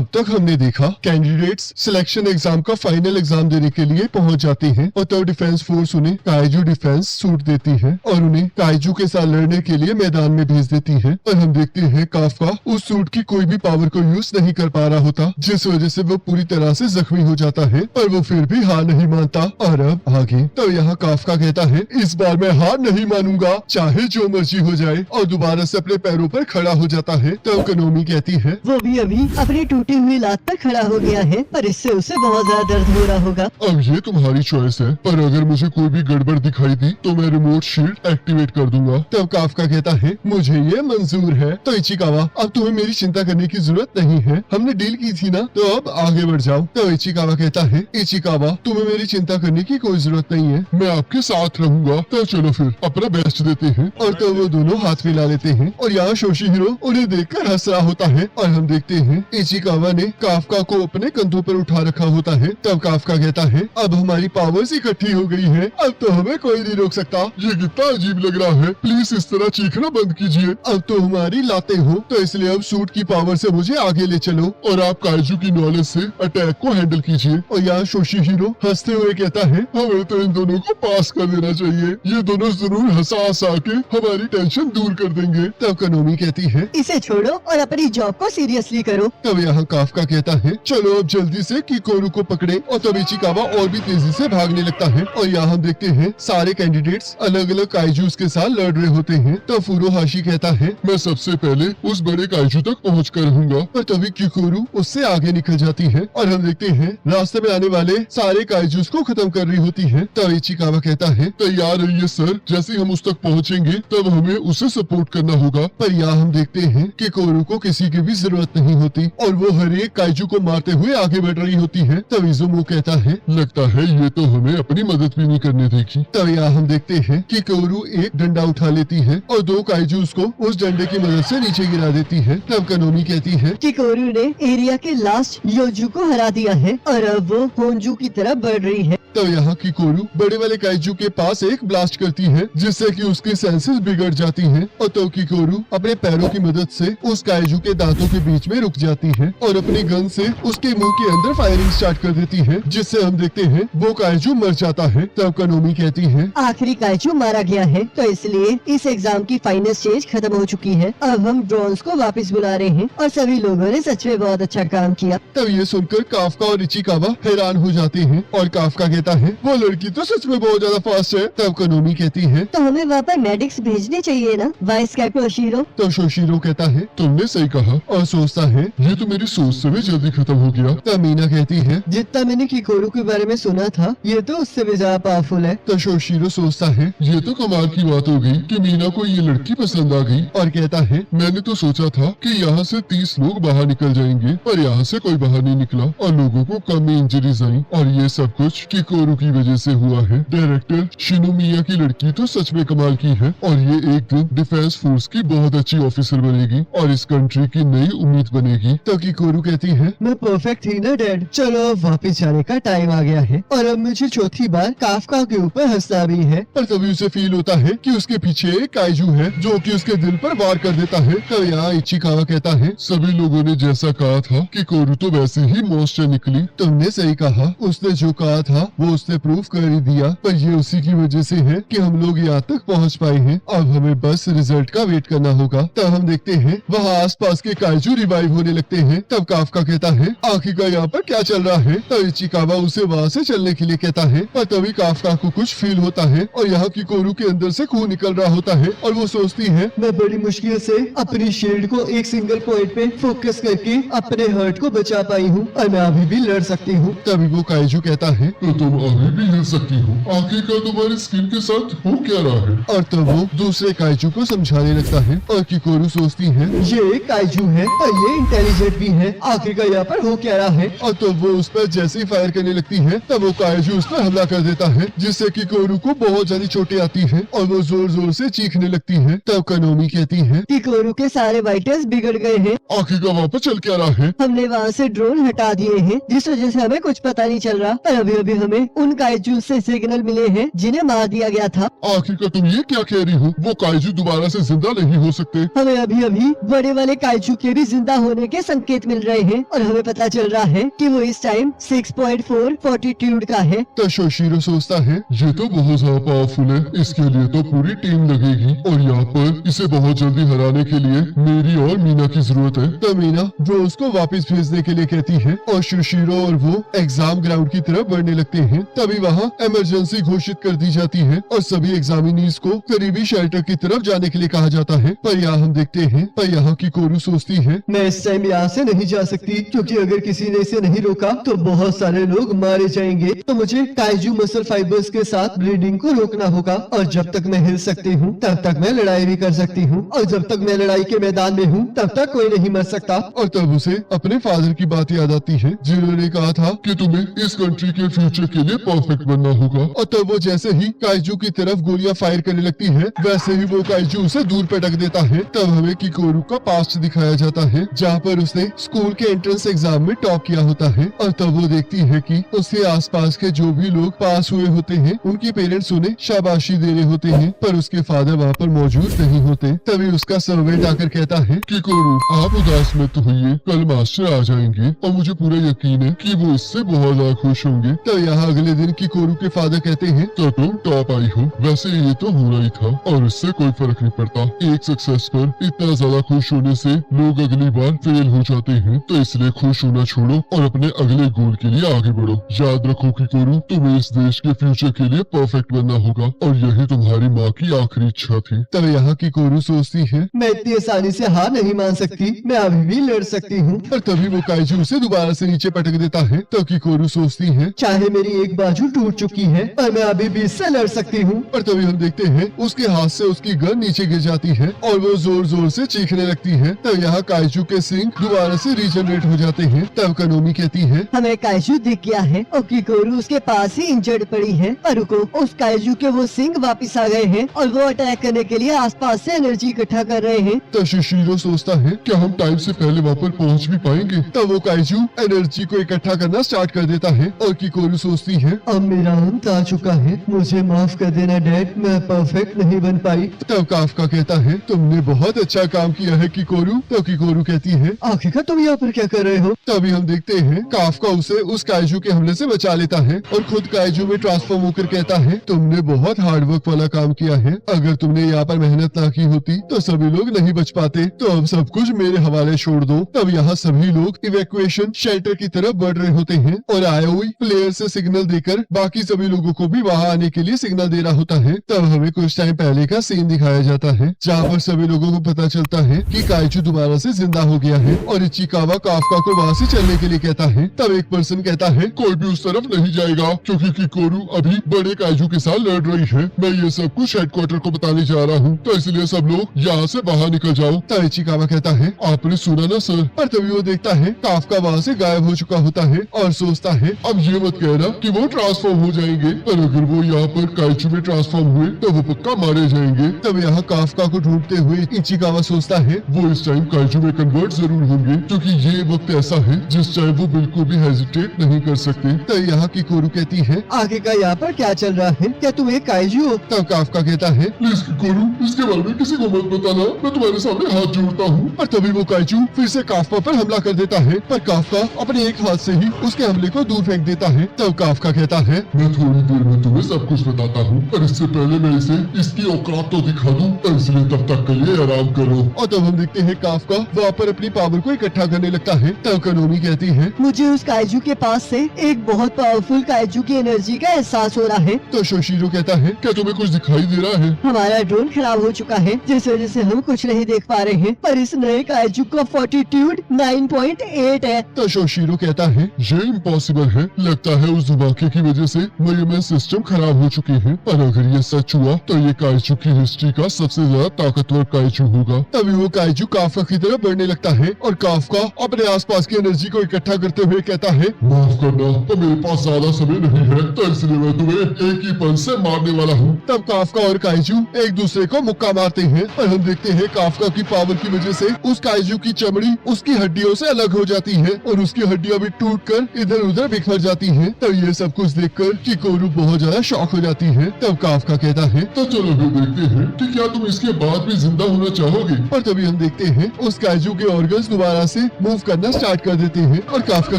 अब तक हमने देखा कैंडिडेट्स सिलेक्शन एग्जाम का फाइनल एग्जाम देने के लिए पहुंच जाते हैं और तब डिफेंस फोर्स उन्हें काइजू डिफेंस सूट देती है और उन्हें काइजू के साथ लड़ने के लिए मैदान में भेज देती है। और हम देखते हैं काफका उस सूट की कोई भी पावर को यूज नहीं कर पा रहा होता, जिस वजह से वो पूरी तरह से जख्मी हो जाता है, पर वो फिर भी हार नहीं मानता। और अब आगे तो यहाँ काफका कहता है इस बार मैं हार नहीं मानूंगा, चाहे जो मर्जी हो जाए, और दोबारा से अपने पैरों पर खड़ा हो जाता है। तो कनोमी कहती है वो भी अभी अपनी टूटी हुई लात पर खड़ा हो गया है और इससे उसे बहुत ज्यादा दर्द हो रहा होगा। अब ये तुम्हारी चॉइस है, पर अगर मुझे कोई भी गड़बड़ दिखाई दी तो मैं रिमोट शील्ड एक्टिवेट कर दूंगा। तब काफका कहता है मुझे ये मंजूर है। तो इचिकावा अब तुम्हें मेरी चिंता करने की जरूरत नहीं है, हमने डील की थी ना, तो अब आगे बढ़ जाओ। तो इचिकावा कहता है इचिकावा तुम्हें मेरी चिंता करने की कोई जरूरत नहीं है, मैं आपके साथ रहूंगा। तो चलो फिर अपना बेस्ट देते हैं। और तो वो दोनों हाथ मिला लेते हैं और यहाँ शोशिहिरो उन्हें देखकर हंस रहा होता है। और हम देखते हैं इचिकावा ने काफका को अपने कंधों पर उठा रखा होता है। तब काफका कहता है अब हमारी पावर्स इकट्ठी हो गई है, अब तो हमें कोई नहीं रोक सकता। ये कितना अजीब लग रहा है, प्लीज इस तरह चीखना बंद कीजिए। अब तो हमारी लाते हो, तो इसलिए अब सूट की पावर से मुझे आगे ले चलो और आप काइजू की नॉलेज से अटैक को हैंडल कीजिए। और यहाँ शोशिहिरो हंसते हुए कहता है हमें तो इन दोनों को पास कर देना चाहिए, ये दोनों जरूर हंसा हंसा के हमारी टेंशन दूर कर देंगे। तब कनोमी कहती है इसे छोड़ो और अपनी जॉब को सीरियसली करो। तब यहाँ काफका कहता है चलो अब जल्दी से किकोरू को पकड़े। और तब इचिकावा और भी तेजी से भागने लगता है। और यहाँ हम देखते हैं सारे कैंडिडेट्स अलग अलग काइजूस के साथ लड़ रहे होते हैं। तो फुरोहाशी कहता है मैं सबसे पहले उस बड़े काइजू तक पहुँच कर रहूंगा। और तभी किकोरू उससे आगे निकल जाती है और हम देखते हैं रास्ते में आने वाले सारे काइजूस को खत्म कर रही होती है। तब इचिकावा कहता है तैयार रहिए सर, जैसे हम उस तक पहुँचेंगे तब हमें उसे सपोर्ट करना होगा। पर यहाँ हम देखते हैं कि कोरू को किसी की भी जरूरत नहीं होती और वो हर एक काइजू को मारते हुए आगे बढ़ रही होती है। तब इजुमो कहता है लगता है ये तो हमें अपनी मदद भी नहीं करने देगी। तब यहाँ हम देखते हैं कि कोरू एक डंडा उठा लेती है और दो काइजूस को उस डंडे की मदद से नीचे गिरा देती है। तब कनोमी कहती है कि कोरू ने एरिया के लास्ट योजू को हरा दिया है और अब वो होंजू की तरफ बढ़ रही है। तब यहाँ की कोरू बड़े वाले काइजू के पास एक ब्लास्ट करती है जिससे कि उसकी सेंसेस बिगड़ जाती हैं। और तो की कोरू अपने पैरों की मदद से उस काइजू के दांतों के बीच में रुक जाती है और अपनी गन से उसके मुंह के अंदर फायरिंग स्टार्ट कर देती है, जिससे हम देखते हैं वो काइजू मर जाता है। तब कनोमी कहती है आखिरी काइजू मारा गया है, तो इसलिए इस एग्जाम की फाइनल स्टेज खत्म हो चुकी है। अब हम ड्रोन्स को वापस बुला रहे हैं और सभी लोगों ने सच में बहुत अच्छा काम किया। तब ये सुनकर काफका और इचिकावा हैरान हो जाते हैं और काफका कहता है वो लड़की तो सच में बहुत ज्यादा फास्ट है। तब कनोमी कहती है तो हमें वहाँ पर मेडिक्स भेजने चाहिए ना, वाइस कैप्टन ओशिरो। तो शोशिरो कहता है तुमने सही कहा और सोचता है ये तो मेरी सोच से भी जल्दी खत्म हो गया। तब मीना कहती है जितना मैंने किकोरू के बारे में सुना था ये तो उससे भी ज्यादा पावरफुल है। तो शोशिरो सोचता है ये तो कमाल की बात हो गई कि मीना को ये लड़की पसंद आ गई। और कहता है मैंने तो सोचा था कि यहाँ से 30 लोग बाहर निकल जाएंगे, पर यहाँ से कोई बाहर नहीं निकला और लोगों को कम इंजरीज आई और ये सब कुछ किकोरू की वजह से हुआ है। डायरेक्टर शिनोमिया की लड़की तो सच में कमाल की है और ये एक दिन डिफेंस फोर्स की बहुत अच्छी ऑफिसर बनेगी और इस कंट्री की नई उम्मीद बनेगी। तो किकोरू कहती है मैं परफेक्ट थी ना डैड, चलो अब वापस जाने का टाइम आ गया है और अब मुझे चौथी बार काफका के ऊपर हंसना भी है। पर तभी उसे फील होता है कि उसके पीछे एक काइजू है जो कि उसके दिल पर वार कर देता है। तो यहाँ इचिकावा कहता है सभी लोगों ने जैसा कहा था कि कोरू तो वैसे ही मॉन्स्टर निकली। तुमने सही कहा, उसने जो कहा था वो उसने प्रूफ कर ही दिया, पर ये उसी की वजह से है कि हम लोग यहाँ तक पहुँच पाए हैं। अब हमें बस रिजल्ट का वेट करना होगा। तब हम देखते हैं वहाँ आसपास के काइजू रिवाइव होने लगते हैं। तब काफका कहता है आखिरकार यहाँ पर क्या चल रहा है। तब इचिकावा उसे वहाँ से चलने के लिए कहता है, पर तभी काफका को कुछ फील होता है और यहाँ की कोरू के अंदर से खून निकल रहा होता है और वो सोचती है मैं बड़ी मुश्किल से अपनी शील्ड को एक सिंगल पॉइंट पे फोकस करके अपने हर्ट को बचा पाई हूँ और मैं अभी भी लड़ सकती हूँ। तभी वो काइजू कहता है तो तुम अभी भी हिल सकती हो, आखिरकार तुम्हारी स्किन के साथ हो क्या रहा है। और तब वो दूसरे काइजू को समझाने लगता है और किकोरू सोचती है ये काइजू है और ये इंटेलिजेंट भी है, आखिरकार यहाँ पर हो क्या रहा है। और तब वो उस पर जैसे ही फायर करने लगती है तब वो काइजू उस पर हमला कर देता है, जिससे किकोरू को बहुत ज्यादा चोटें आती हैं और वो जोर जोर से चीखने लगती है। तब कनोमी कहती है किकोरू के सारे वाइटल्स बिगड़ गए हैं, आखिरकार वापस चल क्या रहा है। हमने वहाँ से ड्रोन हटा दिए हैं जिस वजह से हमें कुछ पता नहीं चल रहा और अभी अभी हमें हमें उन काइजू से सिग्नल मिले हैं जिन्हें मार दिया गया था। आखिरकार तुम ये क्या कह रही हो? वो काइजू दोबारा से जिंदा नहीं हो सकते। हमें अभी अभी बड़े वाले काइजू के भी जिंदा होने के संकेत मिल रहे हैं और हमें पता चल रहा है कि वो इस टाइम 6.4 फॉर्टिट्यूड का है। तो शोशिरो सोचता है ये तो बहुत ज्यादा पावरफुल है, इसके लिए तो पूरी टीम लगेगी और यहाँ पर इसे बहुत जल्दी हराने के लिए मेरी और मीना की जरूरत है। तो मीना ड्रोन्स को वापस भेजने के लिए कहती है और शोशिरो और वो एग्जाम ग्राउंड की तरफ बढ़ने लगते हैं। तभी वहाँ इमरजेंसी घोषित कर दी जाती है और सभी एग्जामिनीज को करीबी शेल्टर की तरफ जाने के लिए कहा जाता है। पर यहाँ हम देखते हैं पर यहाँ की कोरू सोचती है मैं इस टाइम यहाँ से नहीं जा सकती, क्योंकि अगर किसी ने इसे नहीं रोका तो बहुत सारे लोग मारे जाएंगे। तो मुझे काइजू मसल फाइबर्स के साथ ब्लीडिंग को रोकना होगा और जब तक मैं हिल सकती हूँ तब तक मैं लड़ाई भी कर सकती हूँ और जब तक मैं लड़ाई के मैदान में हूँ तब तक कोई नहीं मर सकता। और तब उसे अपने फादर की बात याद आती है जिन्होंने कहा था कि तुम्हें इस कंट्री के फ्यूचर के लिए परफेक्ट बनना होगा। और तब वो जैसे ही काइजू की तरफ गोलियां फायर करने लगती है वैसे ही वो काइजू उसे दूर पटक देता है। तब हमें किकोरू का पास्ट दिखाया जाता है जहाँ पर उसने स्कूल के एंट्रेंस एग्जाम में टॉप किया होता है और तब वो देखती है कि उसके आसपास के जो भी लोग पास हुए होते हैं उनके पेरेंट्स उन्हें शाबाशी दे रहे होते हैं पर उसके फादर वहाँ पर मौजूद नहीं होते। तभी उसका सर्वेंट आकर कहता है किकोरू, आप उदास मत होइए, कल मास्टर आ जाएंगे और मुझे पूरा यकीन है कि वो इससे बहुत ज्यादा खुश होंगे। तो यहाँ अगले दिन किकोरू के फादर कहते हैं तो तुम टॉप आई हो, वैसे ये तो होना ही था और इससे कोई फर्क नहीं पड़ता। एक सक्सेस पर इतना ज्यादा खुश होने से लोग अगली बार फेल हो जाते हैं, तो इसलिए खुश होना छोड़ो और अपने अगले गोल के लिए आगे बढ़ो। याद रखो किकोरू, तुम्हें इस देश के फ्यूचर के लिए परफेक्ट बनना होगा और यही तुम्हारी माँ की आखिरी इच्छा थी। तब यहाँ किकोरू सोचती है मैं इतनी आसानी से हार नहीं मान सकती, मैं अभी भी लड़ सकती हूँ। और तभी वो काइजू उसे दोबारा से नीचे पटक देता है। तो किकोरू सोचती है चाहे मेरी एक बाजू टूट चुकी है पर मैं अभी भी इससे लड़ सकती हूँ। और तभी हम देखते हैं उसके हाथ से उसकी गन नीचे गिर जाती है और वो जोर जोर से चीखने लगती है। तब यहाँ काइजू के सिंग दोबारा से रीजनरेट हो जाते हैं। तब कनोमी कहती है हमें काइजू दिख गया है और किकोरू उसके पास ही इंजर्ड पड़ी है। और रुको, उस काइजू के वो सिंग वापस आ गए हैं और वो अटैक करने के लिए आसपास से एनर्जी इकट्ठा कर रहे हैं। तो शिशिरो सोचता है क्या हम टाइम से पहले वहाँ पर पहुँच भी पाएंगे? तब वो काइजू एनर्जी को इकट्ठा करना स्टार्ट कर देता है और किकोरू सोचती है अब मेरा अंत आ चुका है, मुझे माफ कर देना डैड, मैं परफेक्ट नहीं बन पाई। तब काफका कहता है तुमने बहुत अच्छा काम किया है किकोरू। तो किकोरू कहती है आखिरकार तुम यहाँ पर क्या कर रहे हो? तभी हम देखते हैं काफका उसे उस काइजू के हमले से बचा लेता है और खुद काइजू में ट्रांसफॉर्म होकर कहता है तुमने बहुत हार्ड वर्क वाला काम किया है, अगर तुमने यहाँ पर मेहनत ना की होती तो सभी लोग नहीं बच पाते, तो अब सब कुछ मेरे हवाले छोड़ दो। तब यहाँ सभी लोग इवैक्यूएशन शेल्टर की तरफ बढ़ रहे होते हैं और आयोई प्लेयर से सिग्नल देकर बाकी सभी लोगों को भी वहाँ आने के लिए सिग्नल दे रहा होता है। तब हमें कुछ टाइम पहले का सीन दिखाया जाता है जहाँ पर सभी लोगों को पता चलता है कि काइजू दोबारा से जिंदा हो गया है और इचिकावा काफका को वहाँ से चलने के लिए कहता है। तब एक पर्सन कहता है कोई भी उस तरफ नहीं जाएगा क्योंकि किकोरू अभी बड़े काइजू के साथ लड़ रही है। मैं ये सब कुछ हेडक्वार्टर को बताने जा रहा हूँ, तो इसलिए सब लोग यहाँ से बाहर निकल जाओ। तब इचिकावा कहता है आपने सुना ना सर? पर तभी वो देखता है काफका वहाँ से गायब हो चुका होता है और सोचता है अब ये मत कहना कि वो ट्रांसफॉर्म हो जाएंगे, पर अगर वो यहाँ पर काइजू में ट्रांसफॉर्म हुए तो वो पक्का मारे जाएंगे। तब यहाँ काफका को ढूंढते हुए इचिकावा सोचता है वो इस टाइम काइजू में कन्वर्ट जरूर होंगे, क्योंकि ये वक्त ऐसा है जिस टाइम वो बिल्कुल भी हेजिटेट नहीं कर सकते। तो यहाँ की कोरू कहती है आगे का यहाँ पर क्या चल रहा है, क्या तुम एक काइजू हो? तब काफका कहता है प्लीज किकोरू, इसके बारे में किसी को मत बताना, मैं तुम्हारे सामने हाथ जोड़ता हूँ। और तभी वो काइजू फिर से काफका पर हमला कर देता है, पर काफका अपने एक हाथ से ही उसके हमले को दूर फेंक देता है। तब काफका कहता है मैं थोड़ी देर में तुम्हें सब कुछ बताता हूँ, पर इससे पहले मैं इसे इसकी औकात तो दिखा दूँ, तो इसलिए तब तक के लिए आराम करो। और तब हम देखते हैं काफका वहाँ पर अपनी पावर को इकट्ठा करने लगता है। तब कनोमी कहती है मुझे उस काइजू के पास से एक बहुत पावरफुल काइजू की एनर्जी का एहसास हो रहा है। तो शोशिरो कहता है क्या तुम्हें कुछ दिखाई दे रहा है? हमारा ड्रोन खराब हो चुका है जिस वजह से हम कुछ नहीं देख पा रहे हैं, पर इस नए काइजू का फॉर्टिट्यूड 9.8 है। तो शोशिरो कहता है ये इम्पॉसिबल है, लगता है उस धमाके की वजह से मेरे सिस्टम खराब हो चुके हैं, पर अगर ये सच हुआ तो ये काइजू की हिस्ट्री का सबसे ज्यादा ताकतवर काइजू होगा। तभी वो काइजू काफका की तरफ बढ़ने लगता है और काफका अपने आसपास की एनर्जी को इकट्ठा करते हुए कहता है माफ करना, तो मेरे पास ज्यादा समय नहीं है, तो इसलिए मैं तुम्हें एक ही पंच से मारने वाला हूँ। तब काफका और काइजू एक दूसरे को मुक्का मारते हैं और हम देखते हैं काफका की पावर की वजह से उस काइजू की चमड़ी उसकी हड्डियों से अलग हो जाती है और उसकी हड्डियां भी टूटकर इधर उधर बिखर जाती हैं। तब ये सब कुछ देखकर किकोरू बहुत ज्यादा शॉक हो जाती है। तब काफका कहता है तो चलो फिर देखते हैं कि क्या तुम इसके बाद भी जिंदा होना चाहोगे। और तभी हम देखते हैं उस काइजू के ऑर्गन्स दोबारा से मूव करना स्टार्ट कर देते हैं। और काफका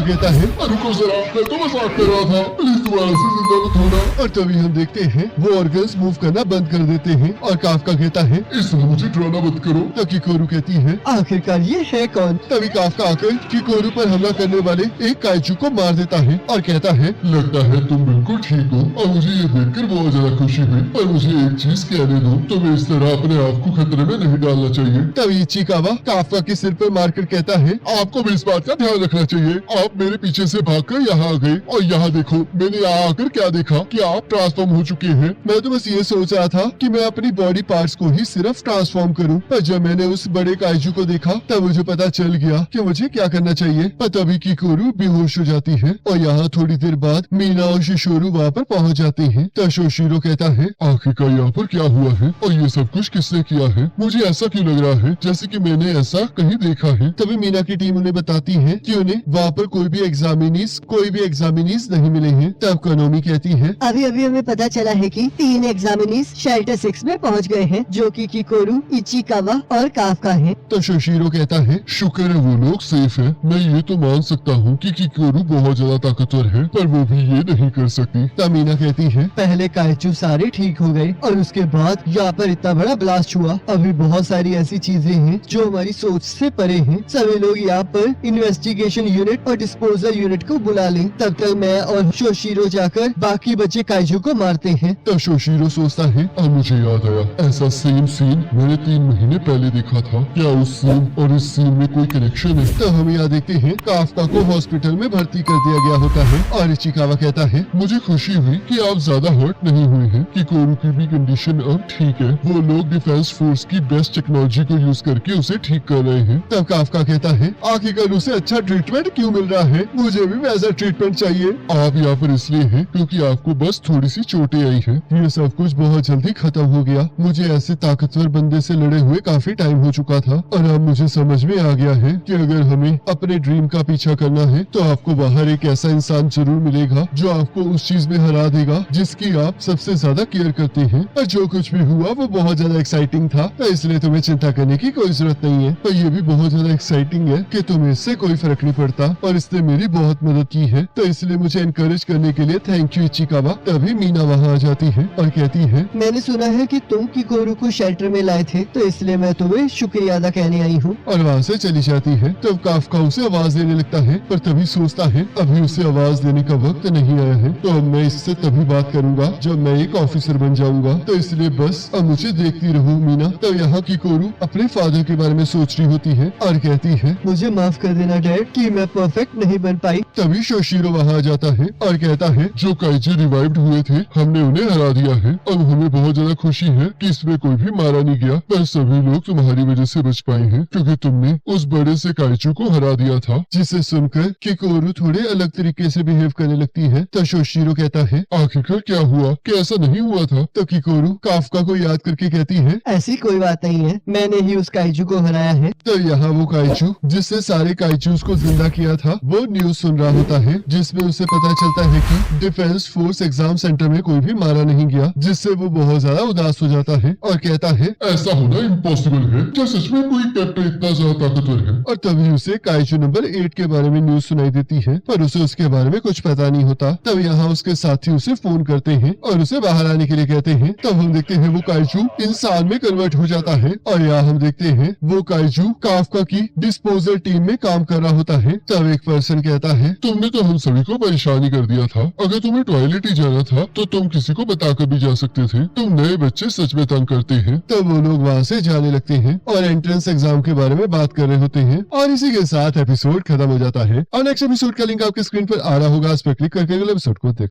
कहता है रुको जरा, मैं तो मजाक कर रहा था, प्लीज दोबारा से जिंदा मत होना। और तभी हम देखते हैं वो ऑर्गन्स मूव करना बंद कर देते हैं। और काफका कहता है इसलिए मुझे डराना मत करो। तो किकोरू कहती है आखिरकार ये है कौन? तभी काफका आकर किकोरू पर हमला करने वाले एक काइजू को मार देता है और कहता है लगता है तुम बिल्कुल ठीक हो और मुझे ये देखकर बहुत ज्यादा खुशी हुई। पर मुझे एक चीज कहने दो, तुम्हें इस तरह अपने आप को खतरे में नहीं डालना चाहिए। तभी इचिकावा काफका के सिर पर मारकर कहता है आपको भी इस बात का ध्यान रखना चाहिए। आप मेरे पीछे से भागकर यहाँ आ गए और यहाँ देखो, मैंने यहाँ आकर क्या देखा कि आप ट्रांसफॉर्म हो चुके हैं। मैं तो बस ये सोच रहा था कि मैं अपनी बॉडी पार्ट्स को ही सिर्फ ट्रांसफॉर्म करूं, पर जब मैंने उस बड़े काइजू को देखा तब मुझे पता चल गया कि मुझे क्या करना चाहिए। पर तभी किकोरू बेहोश हो जाती है और यहाँ थोड़ी देर बाद मीना और शिशोरू वहाँ पर पहुँच जाते हैं। तब शोशिरो कहता है आखिरकार यहाँ पर क्या हुआ है और ये सब कुछ किसने किया है? मुझे ऐसा क्यों लग रहा है जैसे कि मैंने ऐसा कहीं देखा है। तभी मीना की टीम उन्हें बताती है कि उन्हें वहाँ पर कोई भी एग्जामिनीज नहीं मिले हैं। तब कोनोमी कहती है अभी अभी हमें पता चला है कि 3 एग्जामिनीज शेल्टर 6 में पहुंच गए हैं, जो कि किकोरू, इचिकावा और काफका हैं। तो शोशिरो कहता है शुक्र है वो लोग सेफ है। मैं ये तो मान सकता हूँ कि किकोरू बहुत ज्यादा ताकतवर है, पर वो भी ये नहीं कर सकती। तब मीना कहती है पहले काइजू सारे ठीक हो गए और उसके बाद यहाँ पर इतना बड़ा ब्लास्ट हुआ। अभी बहुत सारी ऐसी चीजें हैं जो हमारी सोच से परे हैं। सभी लोग यहाँ पर इन्वेस्टिगेशन यूनिट और डिस्पोजल यूनिट को बुला लें। तब तक मैं और शोशिरो जाकर बाकी बचे काइजू को मारते हैं। तो शोशिरो सोचता है अब मुझे याद आया, ऐसा सेम सीन मैंने 3 महीने पहले देखा था। क्या उस सीन और इस सीन में कोई कनेक्शन है? तो हम यहाँ देखते हैं काफका को हॉस्पिटल में भर्ती कर दिया गया होता है। और इचिकावा कहता है मुझे खुशी हुई कि आप ज्यादा हर्ट नहीं हुए हैं। किकोरू की भी कंडीशन अब ठीक है। वो लोग डिफेंस फोर्स की बेस्ट टेक्नोलॉजी को यूज करके उसे ठीक कर रहे हैं। तब काफका कहता है आखिरकार उसे अच्छा ट्रीटमेंट क्यों मिल रहा है? मुझे भी वैसा ट्रीटमेंट चाहिए। आप यहाँ पर इसलिए हैं क्योंकि आपको बस थोड़ी सी चोटें आई हैं। ये सब कुछ बहुत जल्दी खत्म हो गया। मुझे ऐसे ताकतवर बंदे से लड़े हुए काफी टाइम हो चुका था और अब मुझे समझ में आ गया है कि अगर हमें अपने ड्रीम का पीछा करना है तो आपको बाहर एक ऐसा इंसान जरूर मिलेगा जो आपको उस चीज में हरा देगा जिसकी आप सबसे ज्यादा केयर करते हैं। और जो कुछ भी हुआ वो बहुत ज्यादा एक्साइटिंग था, तो इसलिए तुम्हें चिंता करने की कोई जरूरत नहीं है। पर ये भी बहुत ज्यादा एक्साइटिंग है कि तुम्हें इससे कोई फर्क नहीं पड़ता और इसने मेरी बहुत मदद की है, तो इसलिए मुझे एनकरेज करने के लिए थैंक यू इचिकावा। तभी मीना वहाँ आ जाती है और कहती है मैंने सुना है कि तुम किकोरू को शेल्टर में लाए थे, तो इसलिए मैं तुम्हें शुक्रिया अदा कहने आई हूँ। और वहाँ से चली जाती है। तब काफका उसे आवाज देने लगता है, पर तभी सोचता है अभी उसे आवाज देने का वक्त नहीं आया है, तो अब मैं इससे तभी बात करूंगा जब मैं एक ऑफिसर बन जाऊंगा, तो इसलिए बस अब मुझे देखती रहूं मीना। तब यहाँ किकोरू अपने फादर के बारे में सोच रही होती है और कहती है मुझे माफ कर देना डैड कि मैं परफेक्ट नहीं बन पाई। तभी शोशिरो वहाँ आ जाता है और कहता है जो काइजू रिवाइव्ड हुए थे हमने उन्हें हरा दिया है। अब हमें बहुत ज्यादा खुशी है कि इसमें कोई भी मारा नहीं गया, पर सभी लोग तुम्हारी वजह से बच पाए हैं क्योंकि तुमने उस बड़े से काइजू को हरा दिया था। जिसे सुनकर किकोरू थोड़े अलग तरीके से बिहेव करने लगती है। तो शोशिरो कहता है आखिरकार क्या हुआ, क्या ऐसा नहीं हुआ था? तो किकोरू काफका को याद करके कहती है ऐसी कोई बात नहीं है, मैंने ही उस काइजू को हराया है। तो यहाँ वो काइजू जिससे सारे काइजूस को जिंदा किया था वो न्यूज सुन रहा होता है, जिसमें उसे पता चलता है कि डिफेंस फोर्स एग्जाम सेंटर में कोई भी मारा नहीं गया, जिससे वो बहुत ज्यादा उदास हो जाता है और कहता है ऐसा होना इम्पॉसिबल है। क्या सच में कोई कैप्टन इतना ज्यादा ताकतवर है? और तभी उसे काइजू नंबर 8 के बारे में न्यूज सुनाई देती है, पर उसे उसके बारे में कुछ पता नहीं होता। तब यहाँ उसके साथी उसे फोन करते हैं और उसे बाहर आने के लिए कहते हैं। तब हम देखते हैं वो काइजू इंसान में कन्वर्ट हो जाता है और यहाँ हम देखते हैं वो काइजू काफका की डिस्पोजल टीम में काम कर रहा होता है। तब एक पर्सन कहता है तुमने तो हम सभी को परेशानी कर दिया था। अगर तुम्हें टॉयलेट ही जाना था तो तुम किसी को बताकर भी जा सकते थे। तुम नए बच्चे सच में तंग करते हैं। तब वो लोग वहाँ से जाने लगते हैं और एंट्रेंस एग्जाम के बारे में बात कर रहे होते हैं और इसी के साथ एपिसोड खत्म हो जाता है। और नेक्स्ट एपिसोड का लिंक आपके स्क्रीन पर आ रहा होगा, उस पर क्लिक करके अगले एपिसोड को देख